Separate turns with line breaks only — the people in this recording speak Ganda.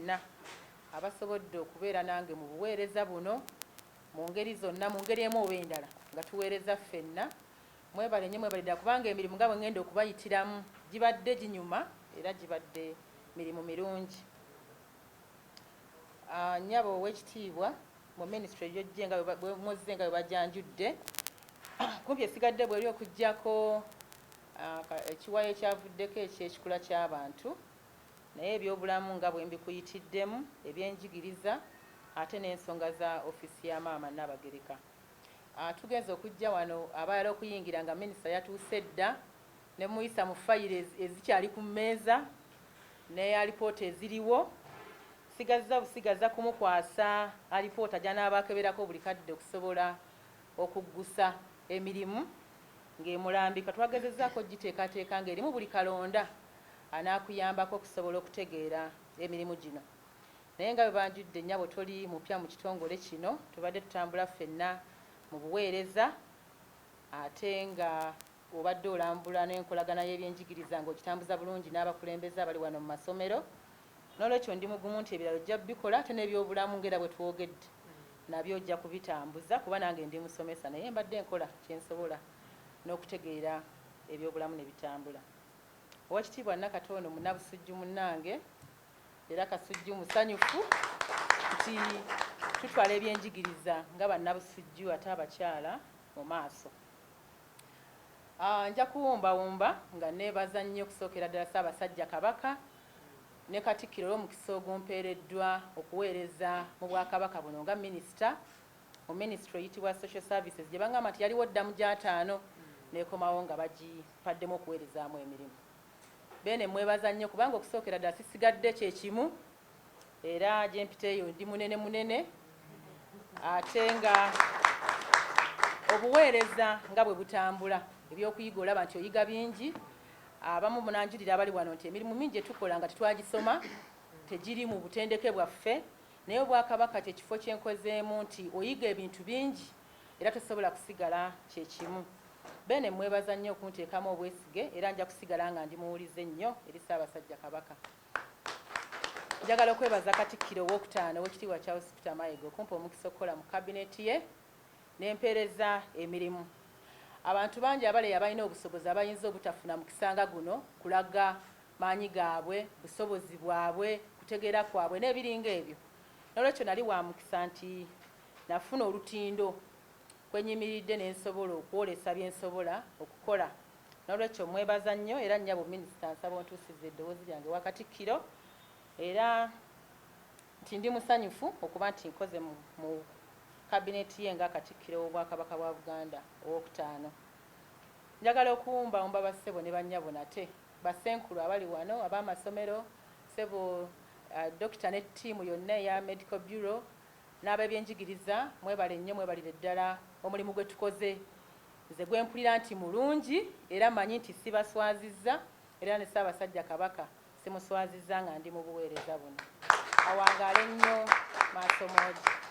mwenna abasobodde okubeera nange mu buweereza buno mu ngeri zonna, mu ngeri emu oba endala nga tuweereza ffenna. Mwebale nnyo, mwebale ddala kubanga emirimu nga bwe ngenda okubayitiramu gibadde ginyuma era gibadde mirimu mirungi. Nnyabo ow'ekitiibwa mu minisitule gy'ojje nga muzze nga bwe bajanjudde, kumpi esigadde bweri okuggyako ekiwayi ekyavuddeko eky'ekikula ky'abantu, naye ebyobulamu nga bwe mbikuyitiddemu, ebyenjigiriza ate n'ensonga za ofiisi ya maama Nnaabagereka. Tugenze okujja wano abaala okuyingira nga minisita yatuuse dda ne muyisa mu fayiro ezikyali ku mmeeza ne alipoota eziriwo. Busigaza kumukwasa alipoota gy'anaabakeberako buli kadde okusobola okuggusa emirimu ng'emulambika. Twagezezaako giteekateeka ng'erimu buli kalonda anaakuyambako okusobola okutegeera emirimu gino. Naye nga bwe banjudde nnyabo toli mupya mu kitongole kino, tubadde tutambula ffenna mu buweereza ate nga obadde olambula n'enkolagana y'ebyenjigiriza ng'okitambuza bulungi n'abakulembeze abali wano mu masomero. N'olwekyo ndi mugumu nti ebirala ojja bikola ate n'ebyobulamu ng'era bwe twogedde nabyo ojja kubitambuza kuba nange ndi musomesa naye mbadde nkola kyensobola n'okutegeera ebyobulamu ne bitambula. Oweekitiibwa Nakatono munnabusujju munnange era kasujju musanyufu nti tutwala ebyenjigiriza nga bannabusujju ate abakyala mu maaso. Nja kuwumbawumba nga neebaza nnyo okusookera ddala Ssaabasajja Kabaka ne Katikkiro olw'omukisa ogumpeereddwa okuweereza mu Bwakabaka buno nga minisita mu minisitule eyitibwa Social Services gye bangamba nti yaliwo dda mu gy'ataano n'ekomawo nga bagipaddemu okuweerezaamu emirimu. Bene mwebaza nnyo kubanga okusookera ddala sisigadde kye kimu era gye mpiteeyo ndi munene ate nga obuweereza nga bwe butambula ebyokuyiga olaba nti oyiga bingi. Abamu munanjulira abali wano nti emirimu mingi etukola nga tetwagisoma tegiri mu butendeke bwaffe, naye Obwakabaka kye kifo kyenkozeemu nti oyiga ebintu bingi era tosobola kusigala kye kimu. Bene mwebaza nnyo okunteekamu obwesige era nja kusigala nga ndi muwulize nnyo eri Ssaabasajja Kabaka. Njagala okwebaza Katikkiro owookutaano Oweekitiibwa Charles Peter Mayiga okumpa omukisa okukola mu kaabineeti ye n'empeereza emirimu. Abantu bangi abaleya balina obusobozi abayinza obutafuna mukisa nga guno kulaga maanyi gaabwe, busobozi bwabwe, kutegeera kwabwe n'ebiringa ebyo. N'olwekyo nali wa mukisa nti nafuna olutindo kwenyimiridde n'ensobola okwolesa bye nsobola okukola. N'olwekyo mwebaza nnyo era nnyabo minisita nsaba ontuusize eddoboozi lyange wa Katikkiro era nti ndi musanyufu okuba nti nkoze mu kaabineeti ye nga Katikkiro w'Obwakabaka bwa Buganda owookutaano. Njagala okuwumbawumba bassebo ne bannyabo nate bassenkulu abali wano ab'amasomero ssebo Dokita ne ttiimu yonna eya Medical Bureau n'ab'ebyenjigiriza mwebale nnyo mwebalire ddala omulimu gwe tukoze. Nze gwe mpulira nti mulungi era mmanyi nti sibaswazizza era ne Ssaabasajja Kabaka simuswazizza nga ndi mu buweereza buno. Awangaale nnyo maaso moogi.